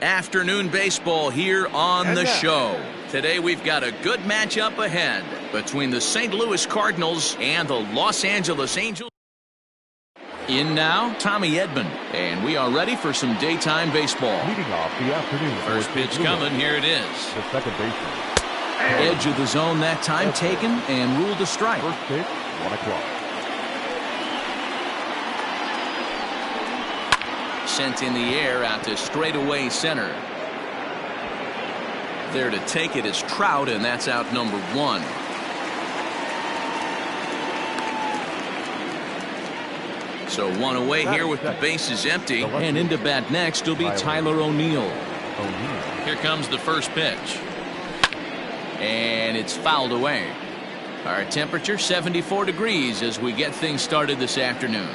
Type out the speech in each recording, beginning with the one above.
Afternoon baseball here on the show. Today we've got a good matchup ahead between the St. Louis Cardinals and the Los Angeles Angels. In now, Tommy Edman, and we are ready for some daytime baseball. Leading off the afternoon. First pitch coming, here it is. The second baseman. Edge of the zone that time taken and ruled a strike. First pitch, 1 o'clock. Sent in the air out to straightaway center. There to take it is Trout, and that's out number 1. So 1 away here with the bases empty. And into bat next will be Tyler O'Neill. Here comes the first pitch. And it's fouled away. Our temperature 74 degrees as we get things started this afternoon.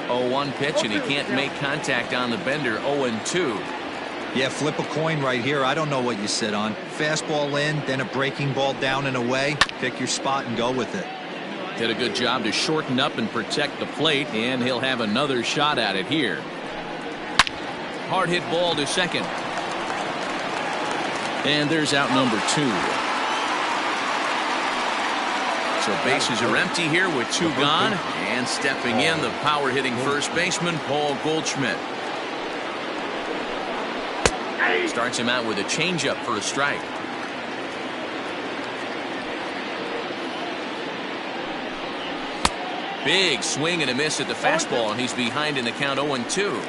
0-1 pitch, and he can't make contact on the bender. 0-2. Yeah, flip a coin right here. I don't know what you sit on. Fastball in, then a breaking ball down and away. Pick your spot and go with it. Did a good job to shorten up and protect the plate, and he'll have another shot at it here. Hard hit ball to second. And there's out number 2. So bases are empty here with 2 gone, and stepping in the power hitting first baseman Paul Goldschmidt. Starts him out with a changeup for a strike. Big swing and a miss at the fastball, and he's behind in the count. 0-2.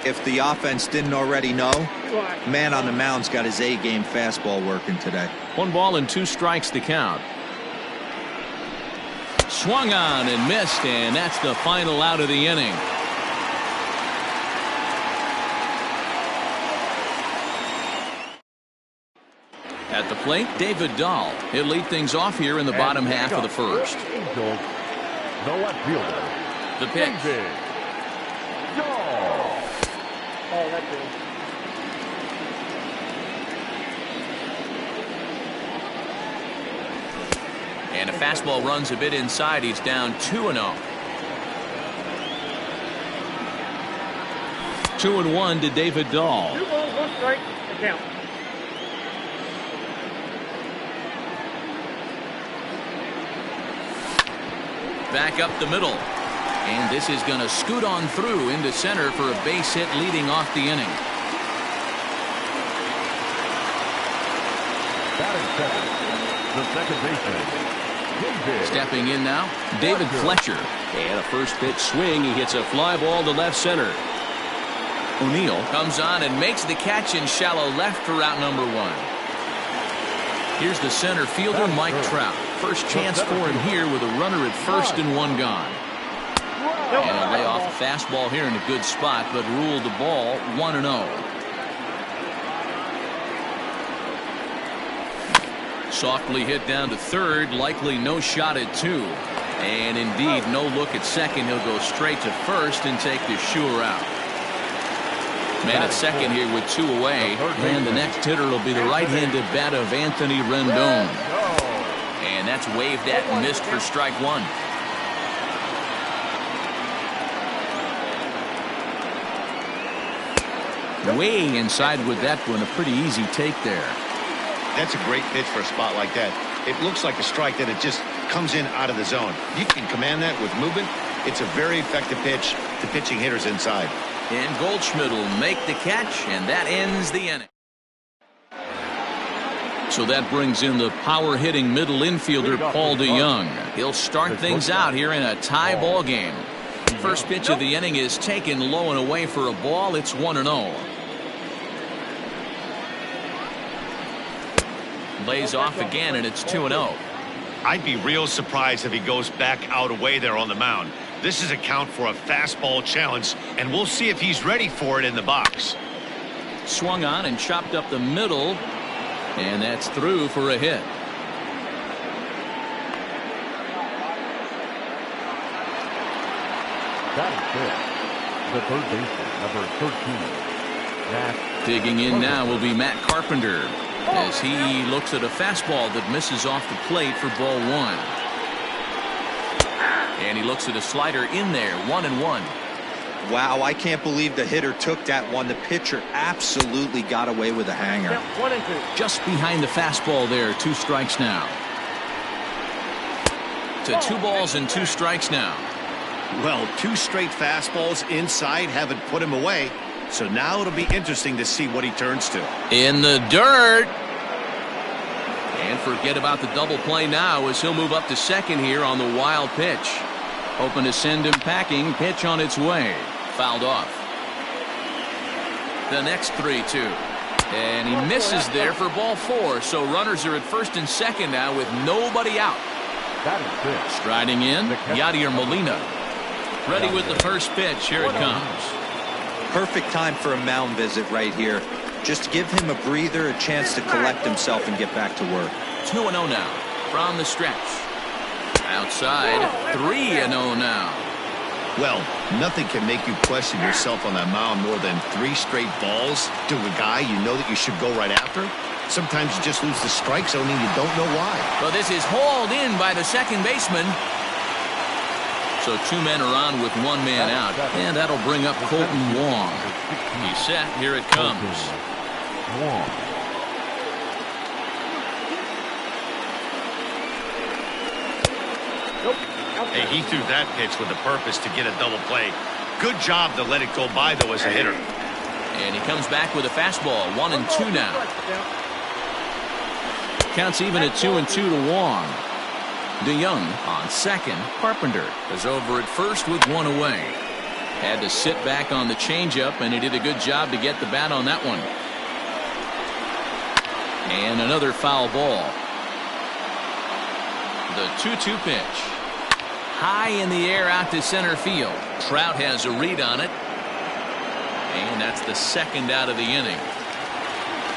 If the offense didn't already know, man on the mound's got his A-game fastball working today. 1 ball and 2 strikes to count. Swung on and missed, and that's the final out of the inning. At the plate, David Dahl. He'll lead things off here in the bottom half of the first. Angels, the left fielder. The pitch. David Dahl. Oh, that's good. And a fastball runs a bit inside. He's down 2-0. 2-1 to David Dahl. 2 balls, 1 strike, the count. Back up the middle. And this is going to scoot on through into center for a base hit leading off the inning. Batting second, the second baseman. David. Stepping in now, David Fletcher. And a first pitch swing. He hits a fly ball to left center. O'Neill comes on and makes the catch in shallow left for out number 1. Here's the center fielder, Mike Trout. First chance for him here with a runner at first and 1 gone. And a lay off a fastball here in a good spot, but ruled the ball 1-0. Softly hit down to third, likely no shot at 2. And indeed, no look at second. He'll go straight to first and take the sure out. Man at second here with 2 away. And the next hitter will be the right-handed bat of Anthony Rendon. And that's waved at and missed for strike 1. Way inside with that one. A pretty easy take there. That's a great pitch for a spot like that. It looks like a strike that it just comes in out of the zone. You can command that with movement. It's a very effective pitch to pitching hitters inside. And Goldschmidt will make the catch, and that ends the inning. So that brings in the power-hitting middle infielder Paul DeYoung. He'll start things out here in a tie ball game. First pitch of the inning is taken low and away for a ball. It's 1-0. Lays off again, and it's 2-0. I'd be real surprised if he goes back out away there on the mound. This is a count for a fastball challenge, and we'll see if he's ready for it in the box. Swung on and chopped up the middle, and that's through for a hit. Batting fifth, the third baseman, number 13. Matt. Digging in now will be Matt Carpenter, as he looks at a fastball that misses off the plate for ball 1. And he looks at a slider in there, 1-1. Wow, I can't believe the hitter took that one. The pitcher absolutely got away with a hanger. Count 1 and 2. Just behind the fastball there. 2 strikes now. To 2 balls and 2 strikes now. Well, 2 straight fastballs inside haven't put him away. So now it'll be interesting to see what he turns to. In the dirt. And forget about the double play now as he'll move up to second here on the wild pitch. Hoping to send him packing. Pitch on its way. Fouled off. The next 3-2. And he misses there for ball 4. So runners are at first and second now with nobody out. That is good. Striding in, Yadier Molina. Ready with the first pitch. Here it comes. Perfect time for a mound visit right here. Just give him a breather, a chance to collect himself and get back to work. 2-0 now from the stretch. Outside, 3-0 now. Well, nothing can make you question yourself on that mound more than 3 straight balls to a guy you know that you should go right after. Sometimes you just lose the strike zone and you don't know why. Well, this is hauled in by the second baseman. So 2 men are on with 1 man out. And that'll bring up Colton Wong. He's set. Here it comes. Wong. Hey, he threw that pitch with a purpose to get a double play. Good job to let it go by, though, as a hitter. And he comes back with a fastball. 1-2 now. Counts even at 2-2 to Wong. DeYoung on second. Carpenter is over at first with 1 away. Had to sit back on the changeup, and he did a good job to get the bat on that one. And another foul ball. The 2-2 pitch. High in the air out to center field. Trout has a read on it. And that's the second out of the inning.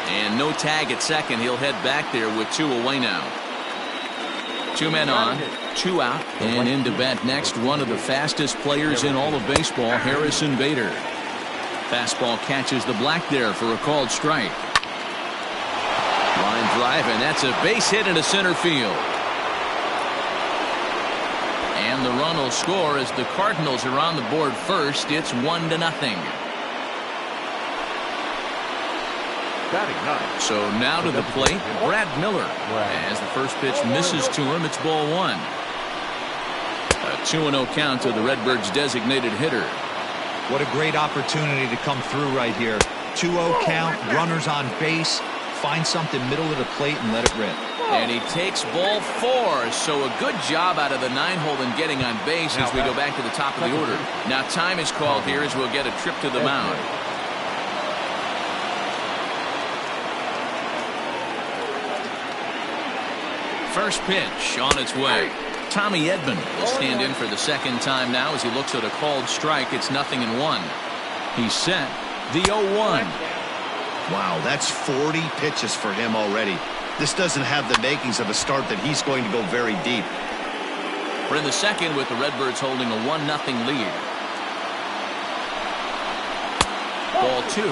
And no tag at second. He'll head back there with 2 away now. 2 men on, 2 out, and in to bat next, one of the fastest players in all of baseball, Harrison Bader. Fastball catches the black there for a called strike. Line drive, and that's a base hit into center field. And the run will score as the Cardinals are on the board first. It's 1-0. So now to the plate, Brad Miller. As the first pitch misses to him, it's ball 1. A 2-0 count to the Redbirds' designated hitter. What a great opportunity to come through right here. 2-0 count, runners on base. Find something middle of the plate and let it rip. And he takes ball 4. So a good job out of the 9-hole in getting on base as we go back to the top of the order. Now time is called here as we'll get a trip to the mound. First pitch on its way. Tommy Edman will stand in for the second time now as he looks at a called strike. It's 0-1. He's set. The 0-1. Wow, that's 40 pitches for him already. This doesn't have the makings of a start that he's going to go very deep. We're in the second with the Redbirds holding a 1-0 lead. Ball 2.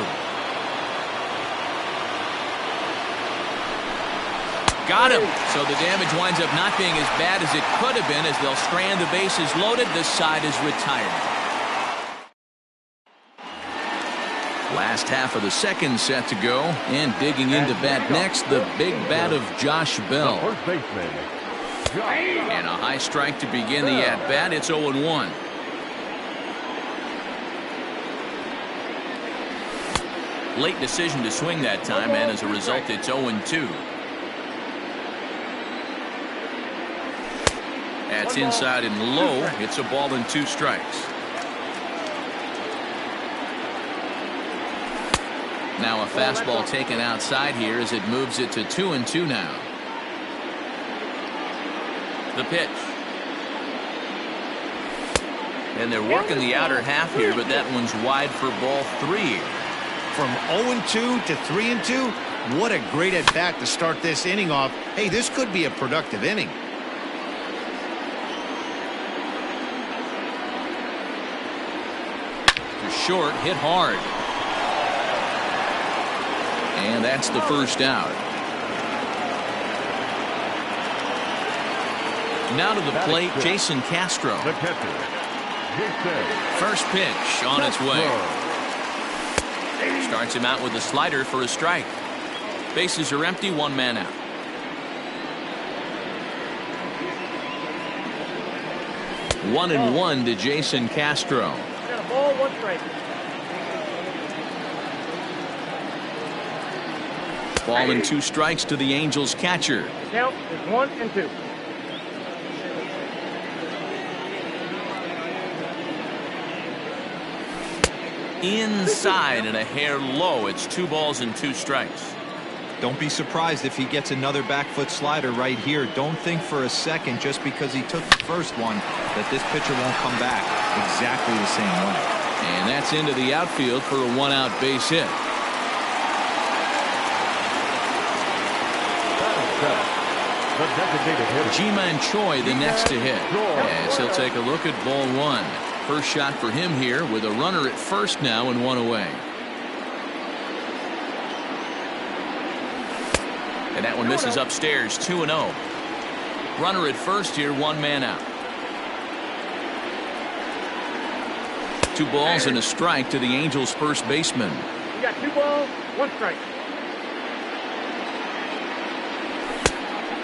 Got him. So the damage winds up not being as bad as it could have been as they'll strand the bases loaded. This side is retired. Last half of the second set to go, and digging into bat next, the big bat of Josh Bell. First baseman. And a high strike to begin the at-bat. It's 0-1. Late decision to swing that time, and as a result, it's 0-2. That's inside and low. It's a ball and 2 strikes. Now a fastball taken outside here as it moves it to 2-2 now. The pitch. And they're working the outer half here, but that one's wide for ball 3. From 0-2 to 3-2, what a great at-bat to start this inning off. Hey, this could be a productive inning. Short, hit hard. And that's the first out. Now to the plate, Jason Castro. The catcher. First pitch on its way. Starts him out with a slider for a strike. Bases are empty, one man out. One and one to Jason Castro. Got a ball, one strike. Ball and 2 strikes to the Angels catcher. The count is 1-2. Inside and a hair low. It's 2 balls and 2 strikes. Don't be surprised if he gets another back foot slider right here. Don't think for a second, just because he took the first one, that this pitcher won't come back exactly the same way. And that's into the outfield for a 1-out base hit. Ji-Man Choi the next to hit, as he'll take a look at ball 1. First shot for him here with a runner at first now and 1 away. And that one misses upstairs, 2-0. Runner at first here, 1 man out. 2 balls and a strike to the Angels' first baseman. You got 2 balls, 1 strike.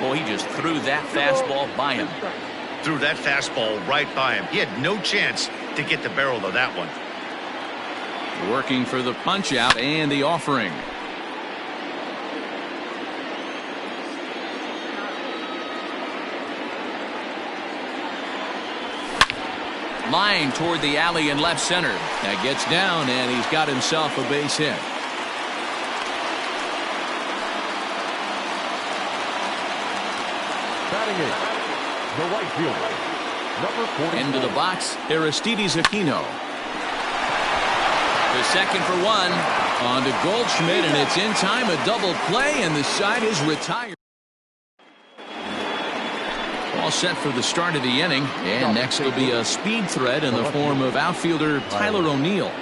Boy, he just threw that fastball by him. Threw that fastball right by him. He had no chance to get the barrel of that one. Working for the punch out and the offering. Line toward the alley in left center. That gets down, and he's got himself a base hit. Batting it, the right fielder, number 44. Into the box, Aristides Aquino. The second for 1. On to Goldschmidt, and it's in time. A double play, and the side is retired. All set for the start of the inning, and next will be a speed threat in the form of outfielder Tyler O'Neill.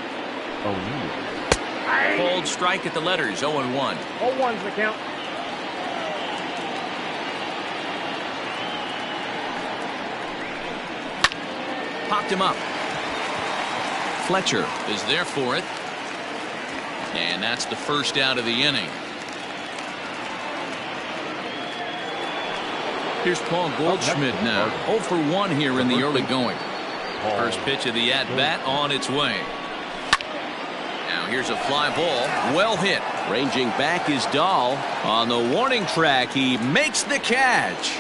Cold strike at the letters, 0-1. 0-1's the count. Popped him up. Fletcher is there for it, and that's the first out of the inning. Here's Paul Goldschmidt now. 0 for 1 here in the early going. First pitch of the at-bat on its way. Now here's a fly ball. Well hit. Ranging back is Dahl. On the warning track, he makes the catch.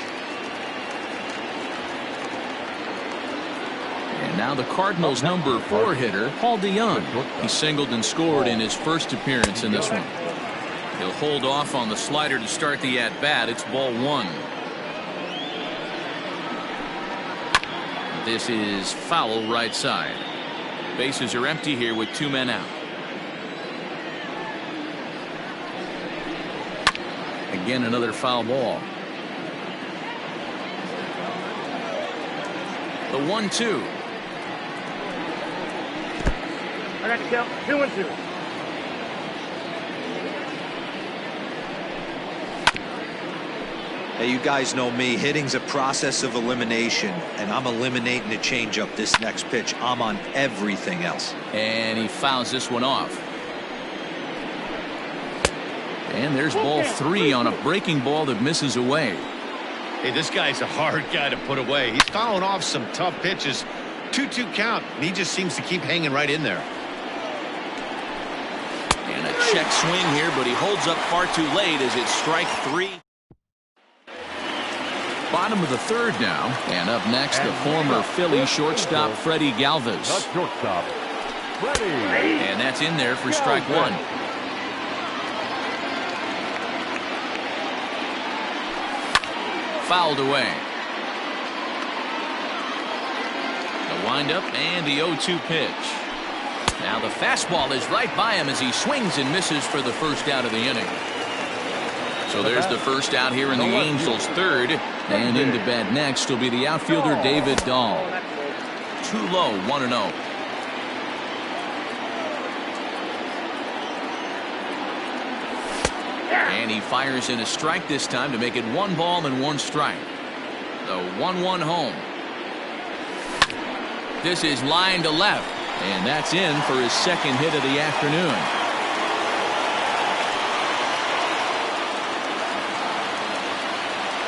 And now the Cardinals' number 4 hitter, Paul DeYoung. He singled and scored in his first appearance in this one. He'll hold off on the slider to start the at-bat. It's ball 1. This is foul right side. Bases are empty here with 2 men out. Again, another foul ball. The 1-2. I got the count 2-2. Hey, you guys know me. Hitting's a process of elimination, and I'm eliminating the changeup this next pitch. I'm on everything else. And he fouls this one off. And there's ball 3 on a breaking ball that misses away. Hey, this guy's a hard guy to put away. He's fouling off some tough pitches. 2-2 count, and he just seems to keep hanging right in there. And a check swing here, but he holds up far too late as it's strike 3. Bottom of the 3rd now, and up next the former Philly shortstop Freddie Galvis. The shortstop, Freddie. And that's in there for strike 1. Fouled away. The windup and the 0-2 pitch. Now the fastball is right by him as he swings and misses for the first out of the inning. So there's the first out here in the Angels' 3rd. And into bat next will be the outfielder David Dahl. Too low, 1-0. And he fires in a strike this time to make it 1 ball and 1 strike. The 1-1 home. This is line to left, and that's in for his second hit of the afternoon.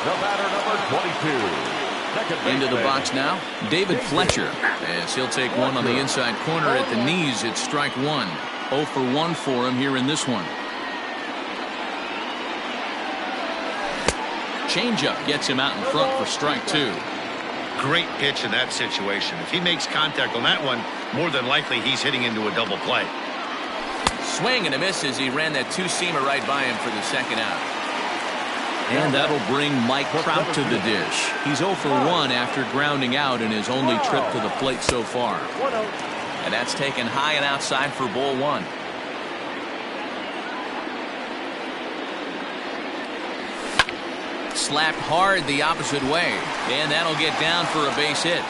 The batter, number 22. Into the box now, David Fletcher, as he'll take one on the inside corner at the knees. It's strike one. 0 for 1 for him here in this one. Changeup gets him out in front for strike two. Great pitch in that situation. If he makes contact on that one, more than likely he's hitting into a double play. Swing and a miss as he ran that two-seamer right by him for the second out. And that'll bring Mike Trout to the dish. He's 0 for 1 after grounding out in his only trip to the plate so far. And that's taken high and outside for ball one. Slapped hard the opposite way, and that'll get down for a base hit.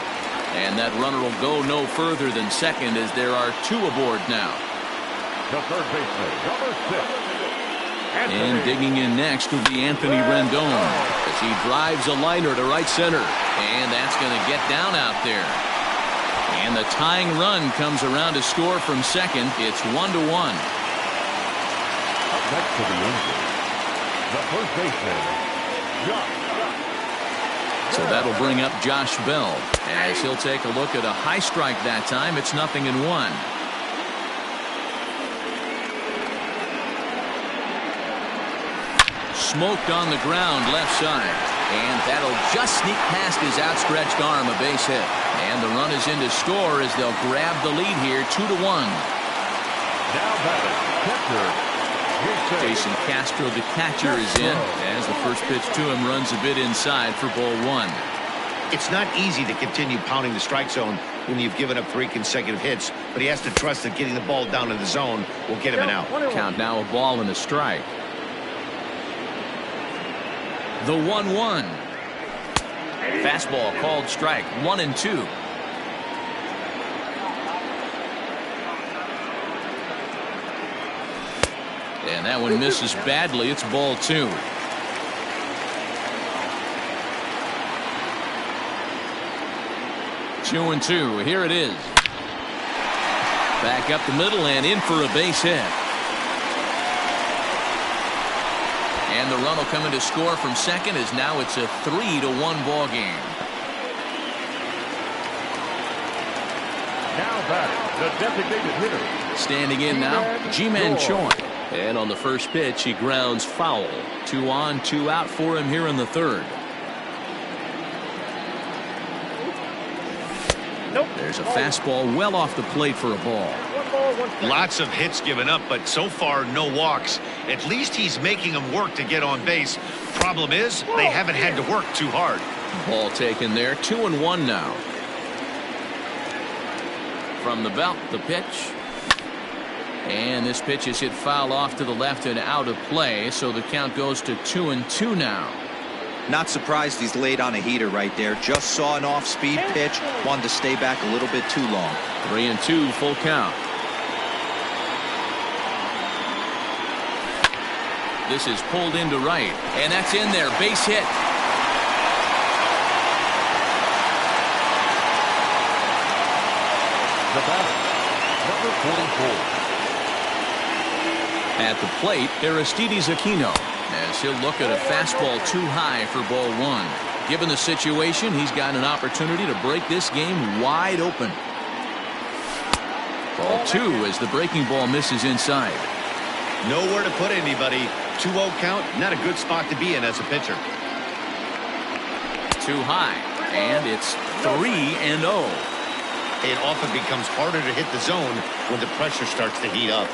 And that runner will go no further than second as there are two aboard now. The third baseman, number 6. And digging in next will be Anthony Rendon as he drives a liner to right center. And that's going to get down out there. And the tying run comes around to score from second. It's 1-1. Up next to the Angels, the first baseman, Josh. So that'll bring up Josh Bell as he'll take a look at a high strike that time. It's 0-1. Smoked on the ground left side, and that'll just sneak past his outstretched arm, a base hit. And the run is in to score as they'll grab the lead here, 2-1. Now batting, catcher, Jason Castro, the catcher, is in as the first pitch to him runs a bit inside for ball one. It's not easy to continue pounding the strike zone when you've given up 3 consecutive hits, but he has to trust that getting the ball down in the zone will get him an out. Count now, a ball and a strike. The 1-1. Fastball called strike, 1-2. And that one misses badly. It's ball 2. Two and 2. Here it is. Back up the middle and in for a base hit. And the run will come in to score from second as now it's a 3-1 ball game. now batting, the designated hitter. Standing in now, Ji-Man Choi. And on the first pitch, he grounds foul. 2 on, 2 out for him here in the third. There's a fastball well off the plate for a ball. Lots of hits given up, but so far no walks. At least he's making them work to get on base. Problem is, they haven't had to work too hard. Ball taken there, 2-1 now. From the belt, the pitch. And this pitch is hit foul off to the left and out of play, so the count goes to 2-2 now. Not surprised he's laid on a heater right there. Just saw an off-speed pitch. Wanted to stay back a little bit too long. 3-2, full count. This is pulled into right, and that's in there. Base hit. The batter, number 44. At the plate, Aristides Aquino, as he'll look at a fastball too high for ball one. Given the situation, he's got an opportunity to break this game wide open. Ball two as the breaking ball misses inside. Nowhere to put anybody. 2-0 count, not a good spot to be in as a pitcher. Too high, and it's 3-0. It often becomes harder to hit the zone when the pressure starts to heat up.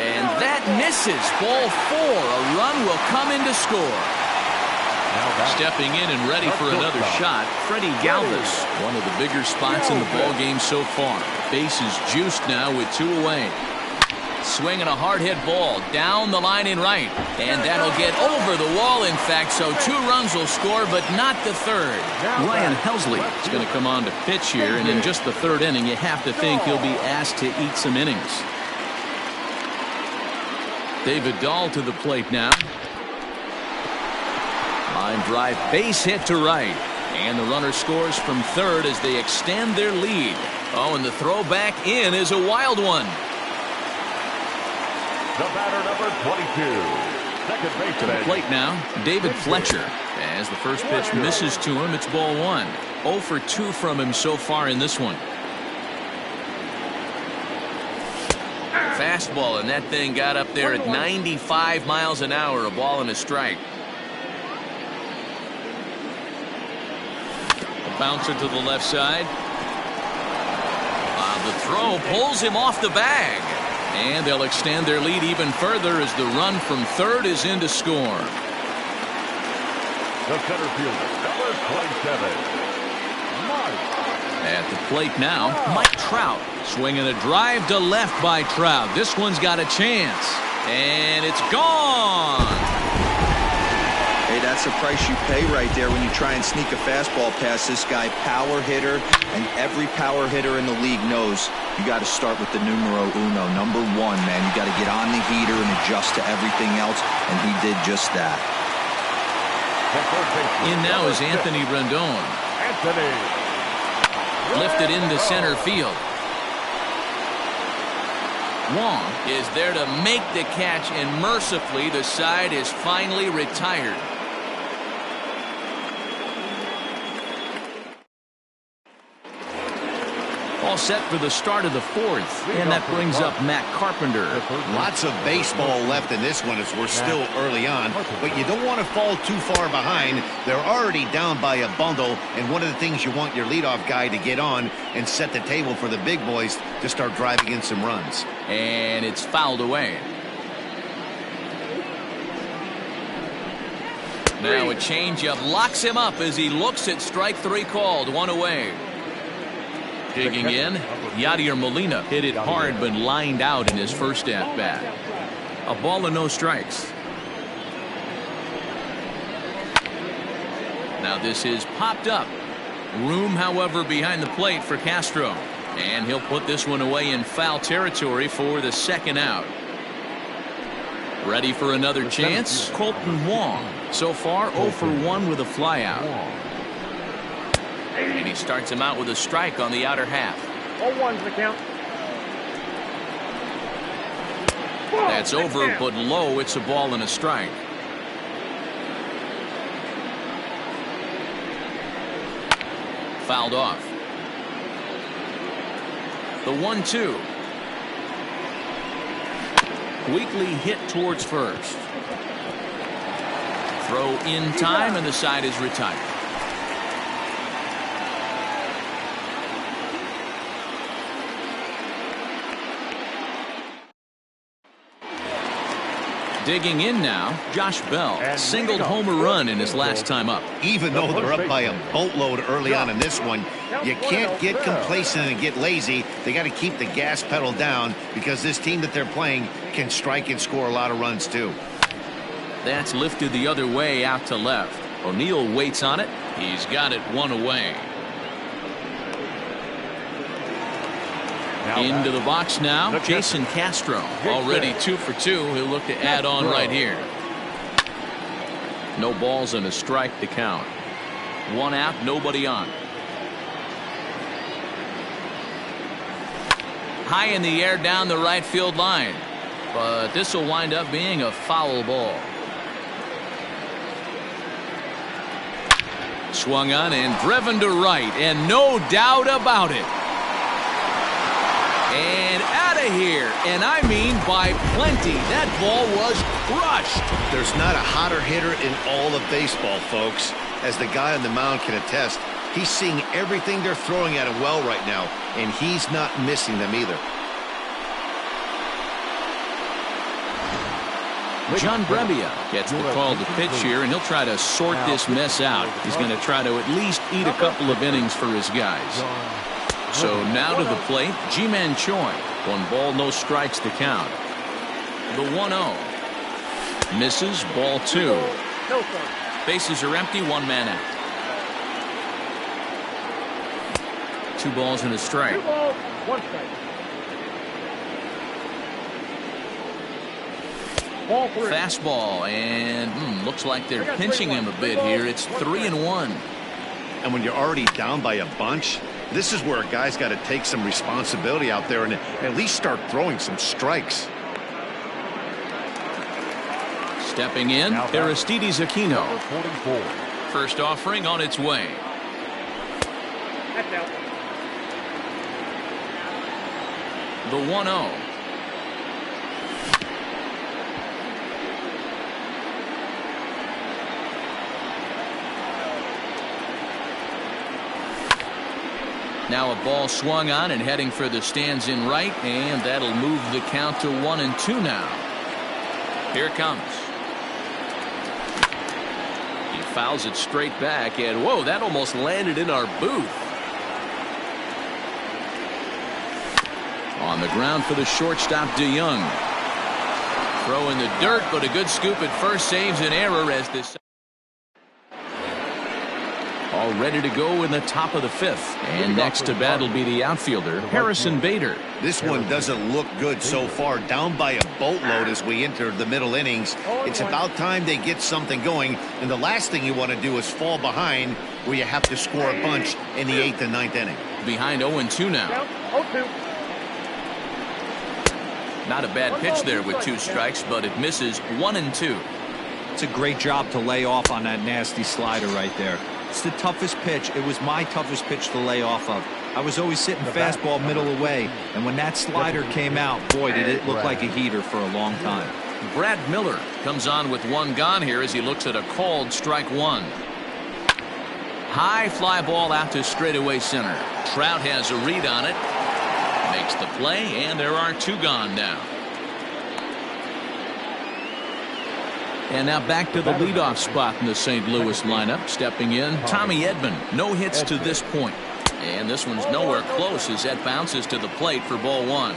And that misses. Ball 4. A run will come in to score. Stepping in and ready for another shot, Freddie Galvis. One of the bigger spots in the ball game so far. Base is juiced now with 2 away. Swinging a hard hit ball down the line in right, and that'll get over the wall. In fact, so 2 runs will score, but not the third. Ryan Helsley is going to come on to pitch here, and in just the third inning, you have to think he'll be asked to eat some innings. David Dahl to the plate now. Line drive, base hit to right. And the runner scores from third as they extend their lead. Oh, and the throw back in is a wild one. The batter, number 22. Second baseman. To the plate now, David Fletcher. As the first pitch misses to him, it's ball one. 0 for 2 from him so far in this one. Fastball, and that thing got up there at 95 miles an hour, a ball and a strike. A bouncer to the left side. The throw pulls him off the bag. And they'll extend their lead even further as the run from third is in to score. The center fielder, number 27. At the plate now, Mike Trout. Swinging a drive to left by Trout. This one's got a chance. And it's gone. Hey, that's the price you pay right there when you try and sneak a fastball past this guy. Power hitter, and every power hitter in the league knows you got to start with the numero uno, number 1, man. You got to get on the heater and adjust to everything else, and he did just that. In now is Anthony Rendon. Lifted into center field. Wong is there to make the catch, and mercifully the side is finally retired. All set for the start of the 4th, and that brings up Matt Carpenter. Lots of baseball left in this one as we're still early on, but you don't want to fall too far behind. They're already down by a bundle, and one of the things you want your leadoff guy to get on and set the table for the big boys to start driving in some runs. And it's fouled away. Now a changeup locks him up as he looks at strike 3 called. 1 away. Digging in, Yadier Molina hit it hard but lined out in his first at-bat. A ball and no strikes. Now this is popped up. Room, however, behind the plate for Castro. And he'll put this one away in foul territory for the second out. Ready for another chance? Colton Wong. So far 0 for 1 with a flyout. And he starts him out with a strike on the outer half. 0-1's the count. That's over, but low. It's a ball and a strike. Fouled off. The 1-2. Weakly hit towards first. Throw in time, and the side is retired. Digging in now, Josh Bell singled home a run in his last time up. Even though they're up by a boatload early on in this one, you can't get complacent and get lazy. They got to keep the gas pedal down because this team that they're playing can strike and score a lot of runs too. That's lifted the other way out to left. O'Neill waits on it. He's got it 1 away. Into the box now, Jason Castro. Already 2 for 2. He'll look to add on right here. No balls and a strike to count. 1 out, nobody on. High in the air down the right field line. But this will wind up being a foul ball. Swung on and driven to right, and no doubt about it. And out of here, and I mean by plenty. That ball was crushed. There's not a hotter hitter in all of baseball, folks. As the guy on the mound can attest, he's seeing everything they're throwing at him well right now, and he's not missing them either. John Brebbia gets the call to pitch here, and he'll try to sort this mess out. He's going to try to at least eat a couple of innings for his guys. So now to the plate, Ji-Man Choi. 1 ball, no strikes to count. The 1-0. Misses, ball 2. Bases are empty, 1 man out. 2 balls and a strike. 2 balls, 1 strike. Ball 3. Fastball, and looks like they're pinching him a bit here. It's 3-1. And when you're already down by a bunch, this is where a guy's got to take some responsibility out there and at least start throwing some strikes. Stepping in, Aristides Aquino. 44. First offering on its way. That's out. The 1-0. Now a ball swung on and heading for the stands in right, and that'll move the count to 1-2 now. Here it comes. He fouls it straight back, and whoa, that almost landed in our booth. On the ground for the shortstop, DeYoung. Throw in the dirt, but a good scoop at first saves an error as this. All ready to go in the top of the fifth. And next to bat will be the outfielder, Harrison Bader. This one doesn't look good so far. Down by a boatload as we enter the middle innings. It's about time they get something going. And the last thing you want to do is fall behind where you have to score a bunch in the 8th and 9th inning. Behind 0-2 now. 0-2. Not a bad pitch there with 2 strikes, but it misses 1-2. It's a great job to lay off on that nasty slider right there. It's the toughest pitch. It was my toughest pitch to lay off of. I was always sitting fastball middle away, and when that slider came out, boy, did it look like a heater for a long time. Brad Miller comes on with 1 gone here as he looks at a called strike 1. High fly ball out to straightaway center. Trout has a read on it. Makes the play, and there are 2 gone now. And now back to the leadoff spot in the St. Louis lineup. Stepping in, Tommy Edman. No hits to this point. And this one's nowhere close as that bounces to the plate for ball 1.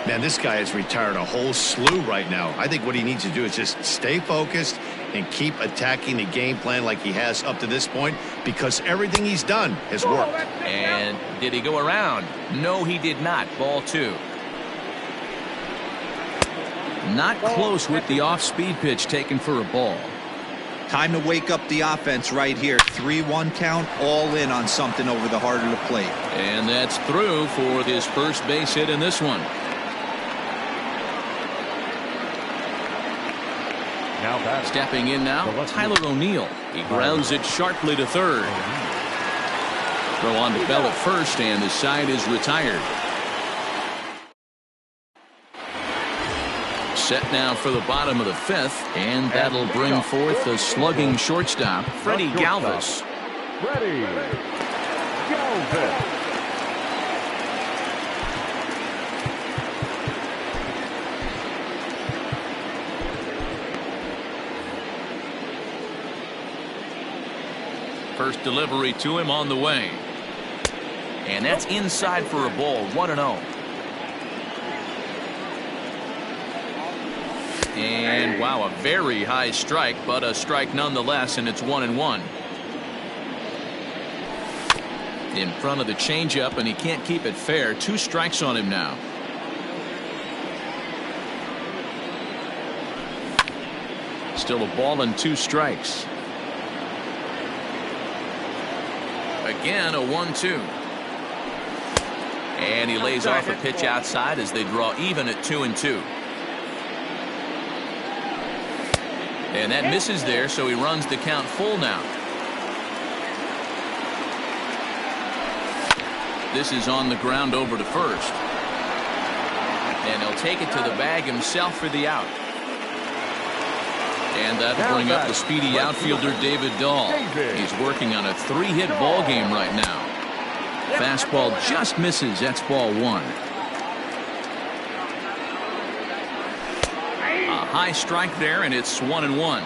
Man, this guy has retired a whole slew right now. I think what he needs to do is just stay focused and keep attacking the game plan like he has up to this point, because everything he's done has worked. And did he go around? No, he did not. Ball 2. Not close with the off-speed pitch taken for a ball. Time to wake up the offense right here. 3-1 count, all in on something over the heart of the plate. And that's through for his first base hit in this one. Now batting. Stepping in now, Tyler O'Neill. He grounds it sharply to third. Throw on to Bell at first, and the side is retired. Set now for the bottom of the 5th, and that'll bring forth the slugging shortstop, Freddie Galvis. Freddie Galvis. First delivery to him on the way. And that's inside for a ball, 1-0. And wow, a very high strike, but a strike nonetheless, and it's 1-1. In front of the changeup, and he can't keep it fair. 2 strikes on him now. Still a ball and 2 strikes. Again, a 1-2. And he lays off a pitch outside as they draw even at 2-2. And that misses there, so he runs the count full now. This is on the ground over to first. And he'll take it to the bag himself for the out. And that'll bring up the speedy outfielder David Dahl. He's working on a 3-hit ball game right now. Fastball just misses. That's ball 1. A high strike there, and it's 1-1.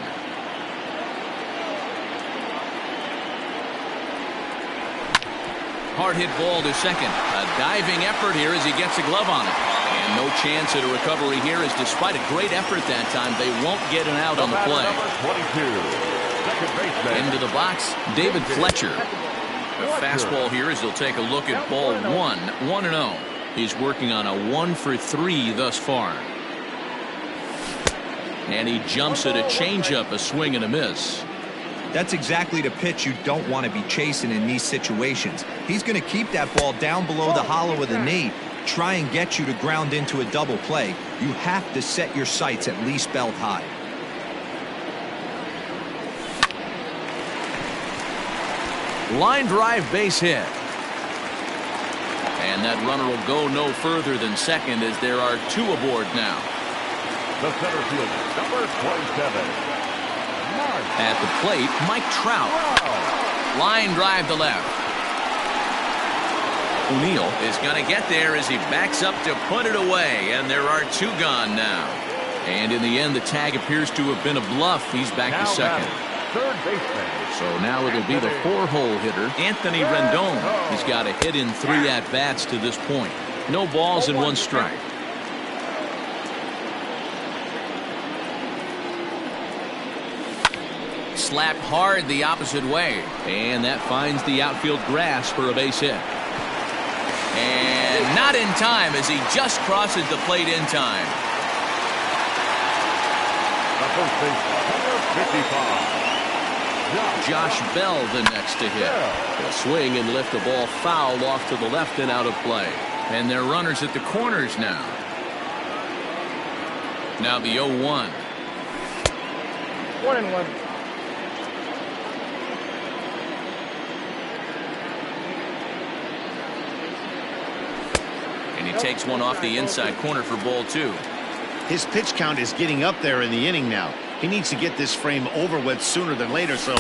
Hard hit ball to second. A diving effort here as he gets a glove on it. And no chance at a recovery here, as despite a great effort that time, they won't get an out on the play. Into the box, David Fletcher. A fastball here as he'll take a look at ball 1, 1-0. He's working on a 1-for-3 thus far. And he jumps at a changeup, a swing and a miss. That's exactly the pitch you don't want to be chasing in these situations. He's going to keep that ball down below the hollow of the knee, try and get you to ground into a double play. You have to set your sights at least belt high. Line drive base hit. And that runner will go no further than second as there are two aboard now. The center fielder, number 27. At the plate, Mike Trout. Line drive to left. O'Neill is going to get there as he backs up to put it away, and there are two gone now. And in the end, the tag appears to have been a bluff. He's back to second. Third baseman. So now it'll be the four-hole hitter, Anthony Rendon. He's got a hit in 3 at-bats to this point. No balls and 1 strike. Slapped hard the opposite way, and that finds the outfield grass for a base hit. And not in time as he just crosses the plate in time. The first baseman, number 55. Josh Bell the next to hit. He'll swing and lift the ball foul off to the left and out of play. And they're runners at the corners now. Now the 0-1. 1-1. And he takes one off the inside corner for ball 2. His pitch count is getting up there in the inning now. He needs to get this frame over with sooner than later, so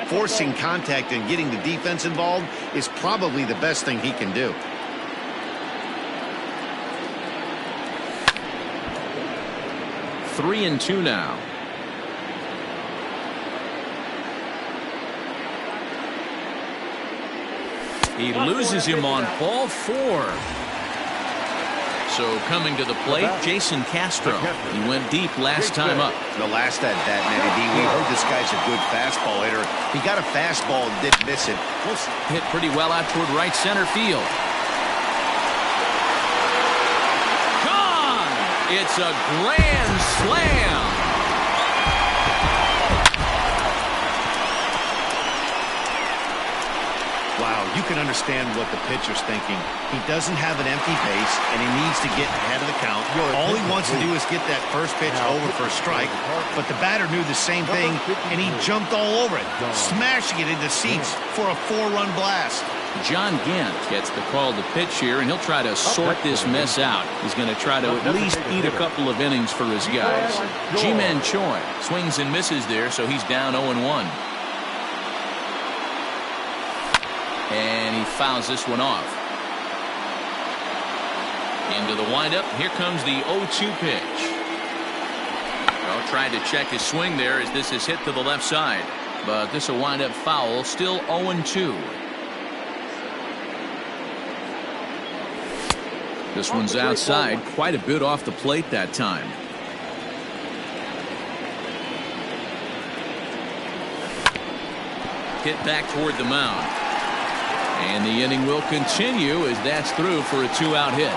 forcing contact and getting the defense involved is probably the best thing he can do. Three and 2 now. He loses him on ball 4. So coming to the plate, Jason Castro. He went deep last time up. The last at bat, Matty D, we heard this guy's a good fastball hitter. He got a fastball and didn't miss it. Hit pretty well out toward right center field. Gone! It's a grand slam. Wow, you can understand what the pitcher's thinking. He doesn't have an empty base, and he needs to get ahead of the count. All he wants to do is get that first pitch over for a strike, but the batter knew the same thing, and he jumped all over it, smashing it into seats for a 4-run blast. John Gant gets the call to pitch here, and he'll try to sort this mess out. He's going to try to at least eat a couple of innings for his guys. Ji-Man Choi swings and misses there, so he's down 0-1. And he fouls this one off. Into the windup. Here comes the 0-2 pitch. Well, tried to check his swing there as this is hit to the left side. But this will wind up foul. Still 0-2. This one's outside. Quite a bit off the plate that time. Hit back toward the mound. And the inning will continue as that's through for a 2-out hit.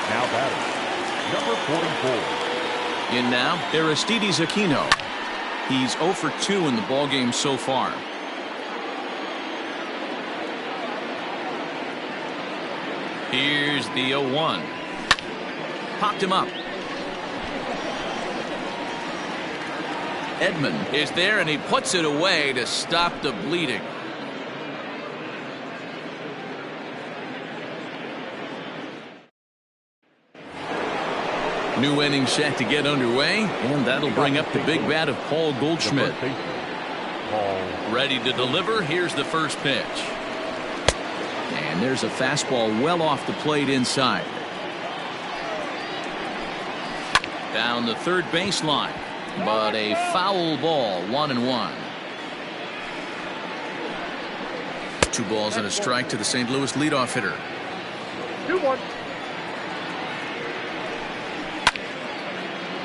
Now batting, number 44. In now, Aristides Aquino. He's 0 for 2 in the ballgame so far. Here's the 0-1. Popped him up. Edman is there, and he puts it away to stop the bleeding. New inning set to get underway, and that'll bring up the big bat of Paul Goldschmidt. Ready to deliver. Here's the first pitch. And there's a fastball well off the plate inside. Down the third baseline. But a foul ball, 1-1. 2 balls and a strike to the St. Louis leadoff hitter. 2-1.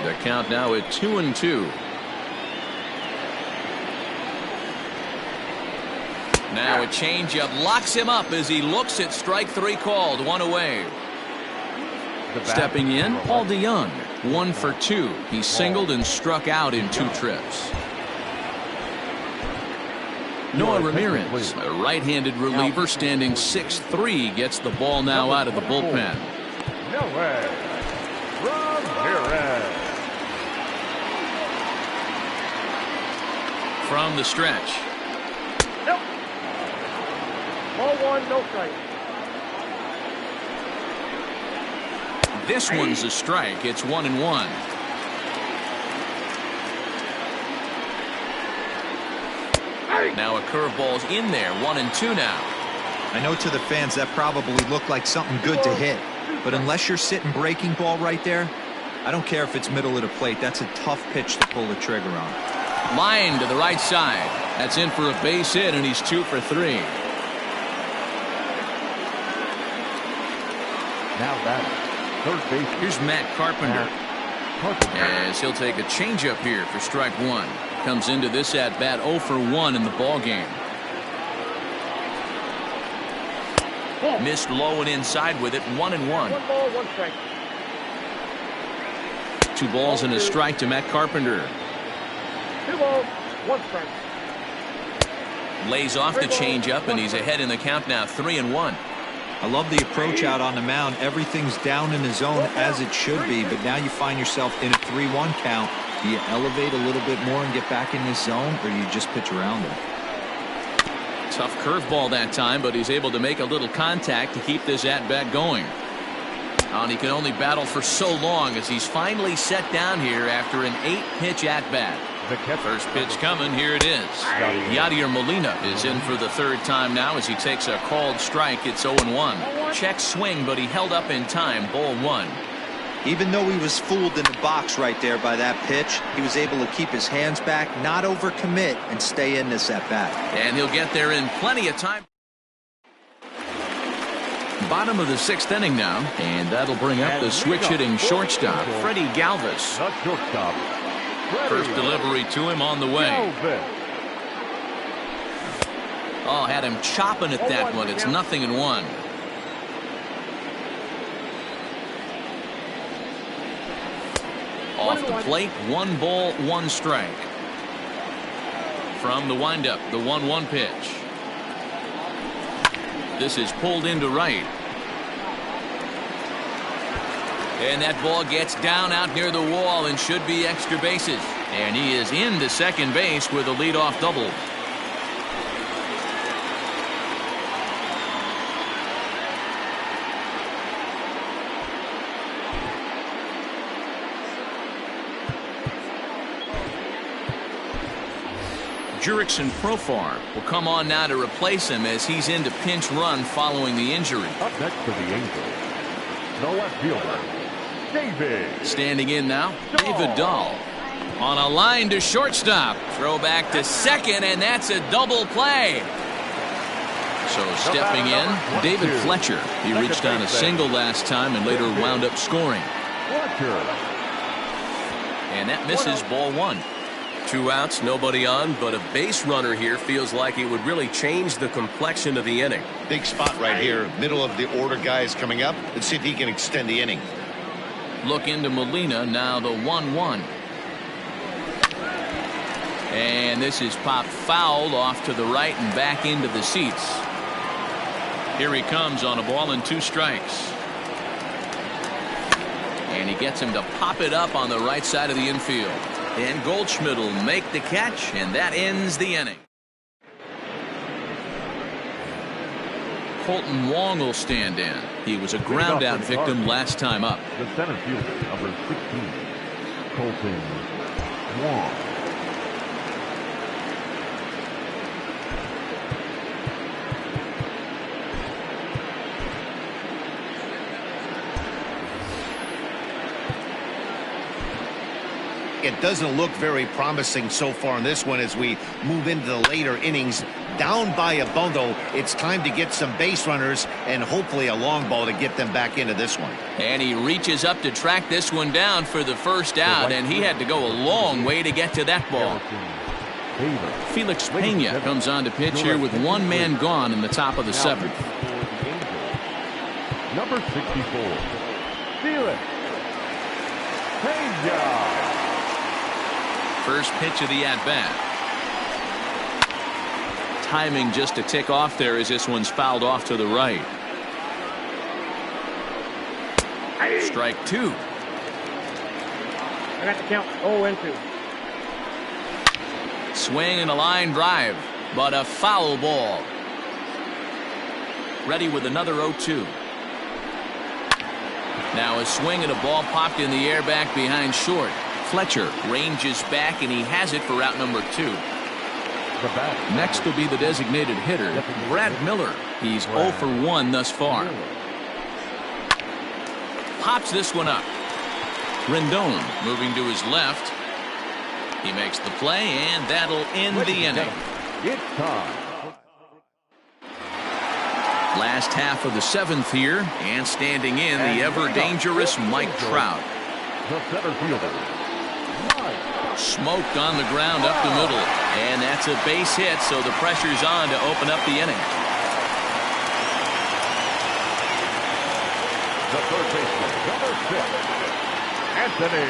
The count now at 2-2. Now a changeup locks him up as he looks at strike 3 called. 1 away. Stepping in, Paul DeYoung. 1 for 2. He singled and struck out in 2 trips. Noah Ramirez, a right-handed reliever standing 6'3", gets the ball now out of the bullpen. Noah Ramirez. From the stretch. Nope. Ball 1, no strike. This one's a strike. It's 1-1. Now a curveball's in there. 1-2 now. I know to the fans that probably looked like something good to hit, but unless you're sitting breaking ball right there, I don't care if it's middle of the plate. That's a tough pitch to pull the trigger on. Line to the right side. That's in for a base hit, and he's 2 for 3. Now batting, third base. Here's Matt Carpenter. As he'll take a changeup here for strike 1. Comes into this at bat 0 for 1 in the ball game. Missed low and inside with it. 1-1. 1 ball, 1 strike. 2 balls and a strike to Matt Carpenter. 2 balls, 1 strike. Lays off the changeup, and he's ahead in the count now. 3-1. I love the approach out on the mound. Everything's down in the zone as it should be, but now you find yourself in a 3-1 count. Do you elevate a little bit more and get back in this zone, or you just pitch around it? Tough curveball that time, but he's able to make a little contact to keep this at-bat going. And he can only battle for so long as he's finally set down here after an 8-pitch at-bat. First pitch coming. Here it is. Yadier Molina is in for the 3rd time now as he takes a called strike. It's 0-1. Check swing, but he held up in time. Ball 1. Even though he was fooled in the box right there by that pitch, he was able to keep his hands back, not overcommit, and stay in this at-bat. And he'll get there in plenty of time. Bottom of the 6th inning now, and that'll bring up the switch-hitting shortstop, Freddie Galvis. The shortstop. First delivery to him on the way. Oh, had him chopping at that one. It's 0-1. Off the plate, 1 ball, 1 strike. From the windup, the 1-1 pitch. This is pulled into right. And that ball gets down out near the wall and should be extra bases. And he is into second base with a leadoff double. Jurickson Profar will come on now to replace him as he's into pinch run following the injury. Up next for the Angels, the left fielder, David. Standing in now, David Dahl. On a line to shortstop. Throw back to second, and that's a double play. So stepping in, David Fletcher. He reached on a single last time and later wound up scoring. And that misses ball 1. 2 outs, nobody on, but a base runner here feels like it would really change the complexion of the inning. Big spot right here. Middle of the order guys coming up. Let's see if he can extend the inning. Look into Molina, now the 1-1. And this is popped foul off to the right and back into the seats. Here he comes on a ball and 2 strikes. And he gets him to pop it up on the right side of the infield. And Goldschmidt will make the catch, and that ends the inning. Colton Wong will stand in. He was a ground out victim last time up. The center fielder, number 16, Colton Wong. It doesn't look very promising so far in this one as we move into the later innings. Down by a bundle, it's time to get some base runners and hopefully a long ball to get them back into this one. And he reaches up to track this one down for the first out, and he had to go a long way to get to that ball. Felix Pena comes on to pitch here with 1 man gone in the top of the 7th. Number 64, Felix. Changeup. First pitch of the at-bat. Timing just a tick off there as this one's fouled off to the right. Strike two. I got the count 0-2. Swing and a line drive, but a foul ball. Ready with another 0-2. Now a swing and a ball popped in the air back behind short. Fletcher ranges back and he has it for out number 2. Next will be the designated hitter, Brad Miller. He's 0 for 1 thus far. Pops this one up. Rendon moving to his left. He makes the play, and that'll end the inning. It's time. Last half of the 7th here, and standing in the ever-dangerous Mike Trout. The center fielder. Smoked on the ground up the middle, and that's a base hit, so the pressure's on to open up the inning. The third baseman, number 6, Anthony.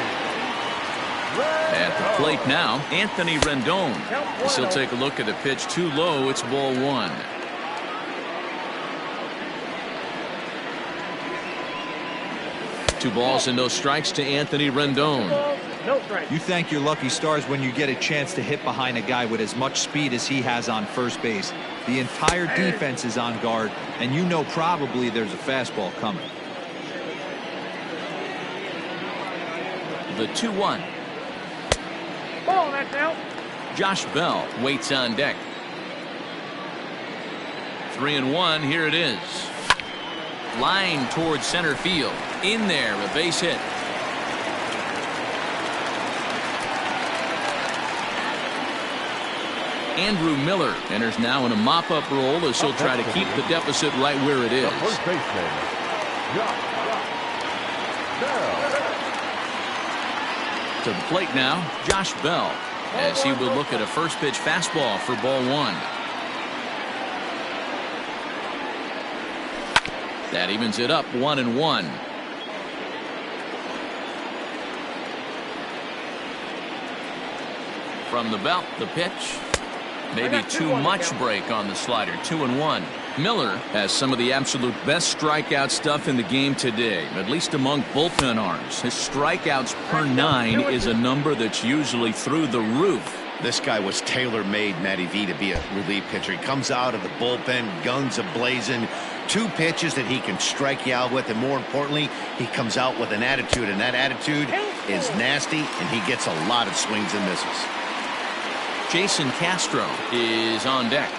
At the plate now, Anthony Rendon. As he'll take a look at the pitch too low. It's ball 1. Two balls and no strikes to Anthony Rendon. No strike. You thank your lucky stars when you get a chance to hit behind a guy with as much speed as he has on first base. The entire defense is on guard, and you know probably there's a fastball coming. The 2-1. Ball, that's out. Josh Bell waits on deck. 3-1. Here it is. Line towards center field. In there, a base hit. Andrew Miller enters now in a mop-up role as he'll try to keep the deficit right where it is. The first baseman, Josh Bell. To the plate now, Josh Bell, as he will look at a first pitch fastball for ball 1. That evens it up 1-1. From the belt, the pitch. Maybe too much break on the slider. 2-1. Miller has some of the absolute best strikeout stuff in the game today, at least among bullpen arms. His strikeouts per 9 is a number that's usually through the roof. This guy was tailor-made, Matty V, to be a relief pitcher. He comes out of the bullpen, guns a-blazing, 2 pitches that he can strike you out with, and more importantly, he comes out with an attitude, and that attitude is nasty, and he gets a lot of swings and misses. Jason Castro is on deck.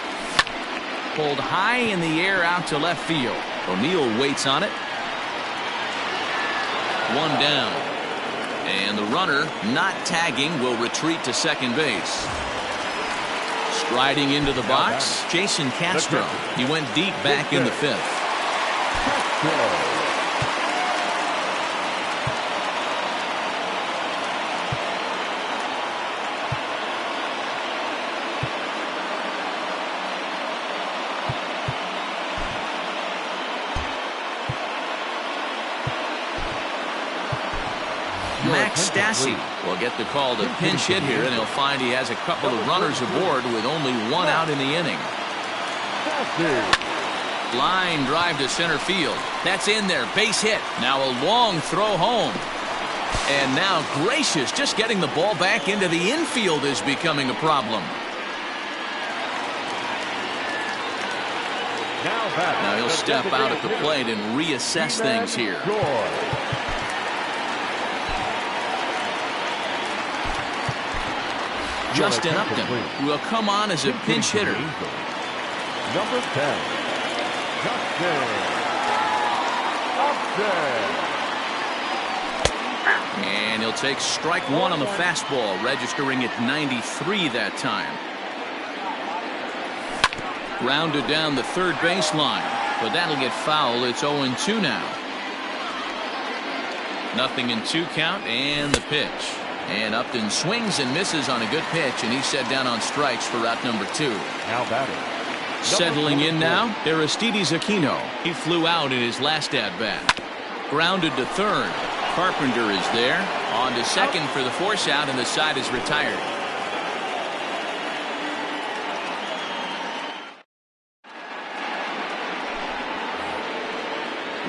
Pulled high in the air out to left field. O'Neill waits on it. 1 down. And the runner, not tagging, will retreat to second base. Striding into the box, Jason Castro. He went deep back in the 5th. Max Stassi will get the call to pinch hit here, and he'll find he has a couple of runners aboard with only 1 out in the inning. Line drive to center field. That's in there. Base hit. Now a long throw home. And now Gracious, just getting the ball back into the infield is becoming a problem. Now he'll step out at the plate and reassess things here. Justin Upton will come on as a pinch hitter. Number 10, Justin Upton. And he'll take strike 1 on the fastball, registering at 93 that time. Grounded down the third baseline, but that'll get foul. It's 0-2 now. 0-2 count, and the pitch. And Upton swings and misses on a good pitch, and he's set down on strikes for out number 2. Now batting. Settling in now, Aristides Aquino. He flew out in his last at-bat. Grounded to third. Carpenter is there, On to second for the force out, and the side is retired.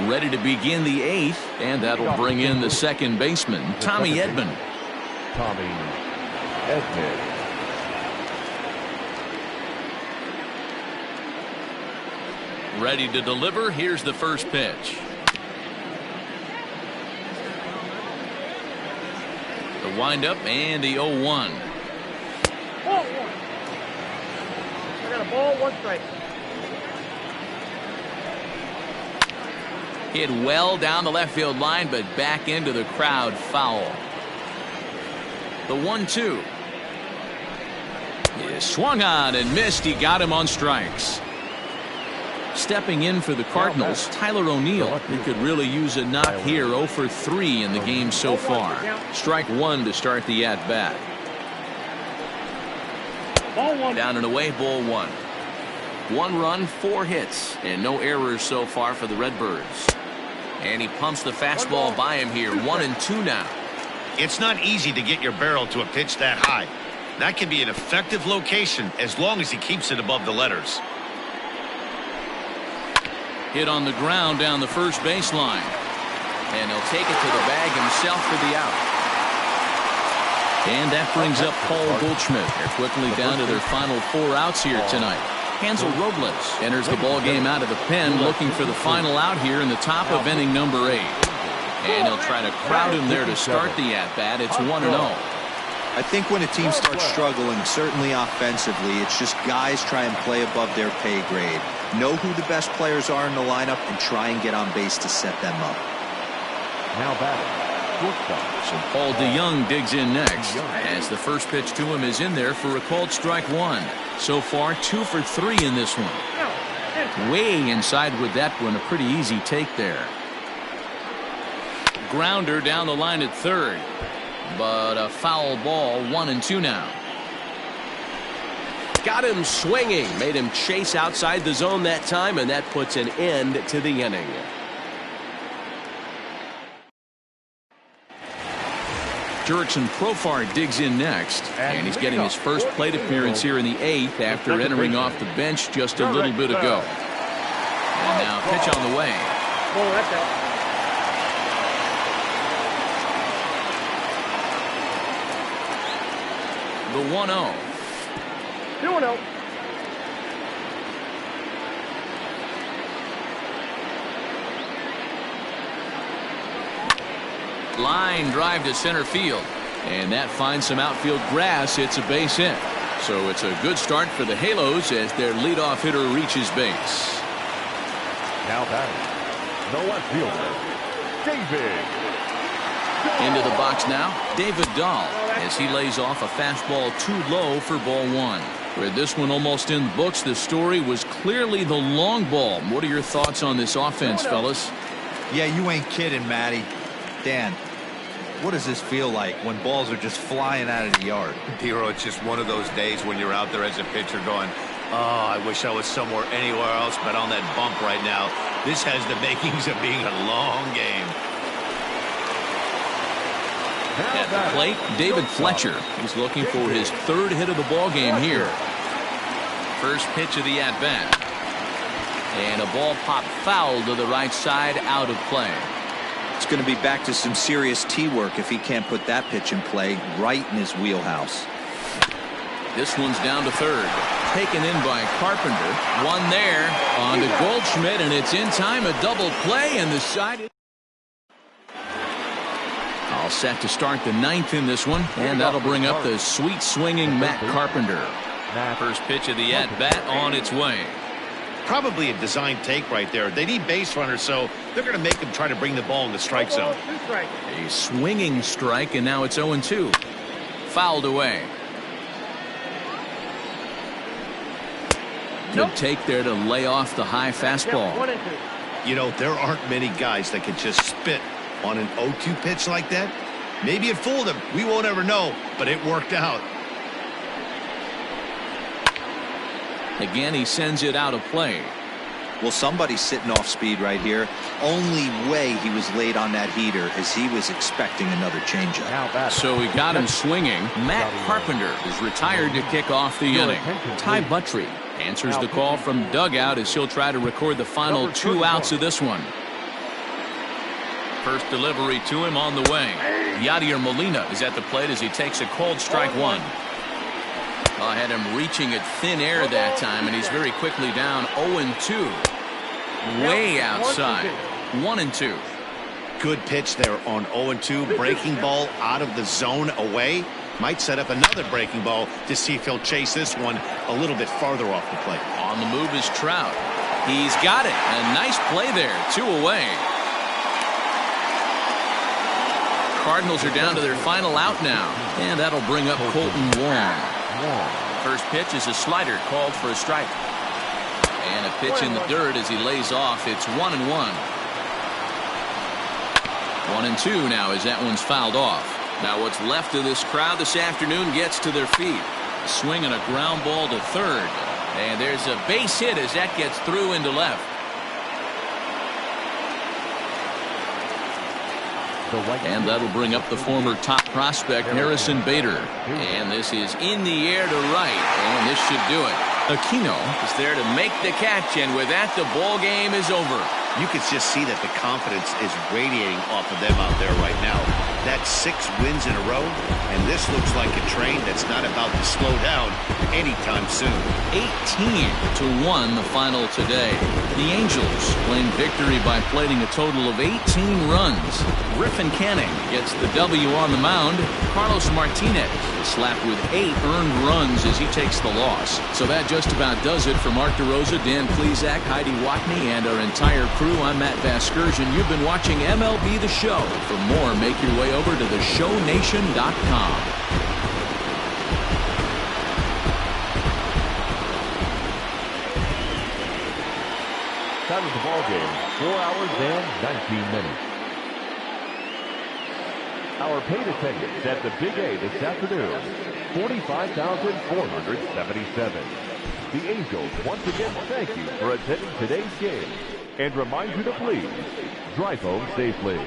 Ready to begin the 8th, and that'll bring in the second baseman, Tommy Edman. Tommy Edman. Ready to deliver. Here's the first pitch. The windup and the 0-1. Ball 1. I got a ball, 1 strike. Hit well down the left field line, but back into the crowd, foul. The 1-2. He swung on and missed. He got him on strikes. Stepping in for the Cardinals, Tyler O'Neill. He could really use a knock here. 0 for 3 in the game so far. Strike 1 to start the at-bat. Ball 1. Down and away, ball 1. 1 run, 4 hits, and no errors so far for the Redbirds. And he pumps the fastball by him here. 1-2 now. It's not easy to get your barrel to a pitch that high. That can be an effective location as long as he keeps it above the letters. Hit on the ground down the first baseline. And he'll take it to the bag himself for the out. And that brings up Paul Goldschmidt. They're quickly down to their final 4 outs here tonight. Hansel Robles enters the ball game out of the pen, looking for the final out here in the top of inning number 8. And he'll try to crowd him there to start the at-bat. It's 1-0. I think when a team starts struggling, certainly offensively, it's just guys try and play above their pay grade. Know who the best players are in the lineup and try and get on base to set them up. Now batting, shortstop. So Paul DeYoung digs in next, as the first pitch to him is in there for a called strike 1. So far, 2 for 3 in this one. Way inside with that one, a pretty easy take there. Grounder down the line at third, but a foul ball. 1-2 now. Got him swinging, made him chase outside the zone that time, and that puts an end to the inning. Jurickson Profar digs in next, and he's getting his first plate appearance here in the 8th after entering off the bench just a little bit ago. And now pitch on the way. Oh, that's out. The 1-0. 2-0. Line drive to center field, and that finds some outfield grass. It's a base hit, so it's a good start for the Halos as their leadoff hitter reaches base. Now batting, the left fielder, David. Into the box now, David Dahl, as he lays off a fastball too low for ball 1. With this one almost in the books, the story was clearly the long ball. What are your thoughts on this offense, fellas? Yeah, you ain't kidding, Matty. Dan, what does this feel like when balls are just flying out of the yard? Hero, it's just one of those days when you're out there as a pitcher going, oh, I wish I was somewhere anywhere else but on that bump right now. This has the makings of being a long game. At the plate, David Fletcher. He's looking for his 3rd hit of the ball game here. First pitch of the at-bat. And a ball popped foul to the right side, out of play. It's going to be back to some serious tee work if he can't put that pitch in play right in his wheelhouse. This one's down to third. Taken in by Carpenter. One there on to Goldschmidt, and it's in time. A double play, and the side is all set to start the 9th in this one, and that'll bring up the sweet swinging Matt Carpenter. First pitch of the at-bat on its way. Probably a design take right there. They need base runners, so they're going to make him try to bring the ball in the strike zone. A swinging strike, and now it's 0-2. Fouled away. Good take there to lay off the high fastball. You know, there aren't many guys that can just spit on an 0-2 pitch like that. Maybe it fooled him. We won't ever know, but it worked out. Again, he sends it out of play. Well, somebody's sitting off speed right here. Only way he was late on that heater is he was expecting another changeup. So he got him swinging. Matt Carpenter is retired to kick off the inning. Ty Buttry answers the call from dugout as he'll try to record the final 2 outs of this one. First delivery to him on the way. Yadier Molina is at the plate as he takes a cold strike one. I had him reaching at thin air that time, and he's very quickly down 0-2. Way outside. 1-2. Good pitch there on 0-2. Breaking ball out of the zone away. Might set up another breaking ball to see if he'll chase this one a little bit farther off the plate. On the move is Trout. He's got it. A nice play there. 2 away. Cardinals are down to their final out now, and that'll bring up Colton Wong. First pitch is a slider called for a strike. And a pitch in the dirt as he lays off. It's 1-1. 1-2 now as that one's fouled off. Now what's left of this crowd this afternoon gets to their feet. A swing and a ground ball to third. And there's a base hit as that gets through into left. And that'll bring up the former top prospect Harrison Bader. And this is in the air to right. And this should do it. Aquino is there to make the catch. And with that, the ball game is over. You can just see that the confidence is radiating off of them out there right now. That's 6 wins in a row, and this looks like a train that's not about to slow down anytime soon. 18-1 the final today. The Angels claim victory by plating a total of 18 runs. Griffin Canning gets the W on the mound. Carlos Martinez is slapped with 8 earned runs as he takes the loss. So that just about does it for Mark DeRosa, Dan Plesac, Heidi Watney, and our entire crew. I'm Matt Vasgersian. You've been watching MLB The Show. For more, make your way over to theshownation.com. Time of the ball game, 4 hours and 19 minutes. Our paid attendance at the Big A this afternoon, 45,477. The Angels once again thank you for attending today's game and remind you to please drive home safely.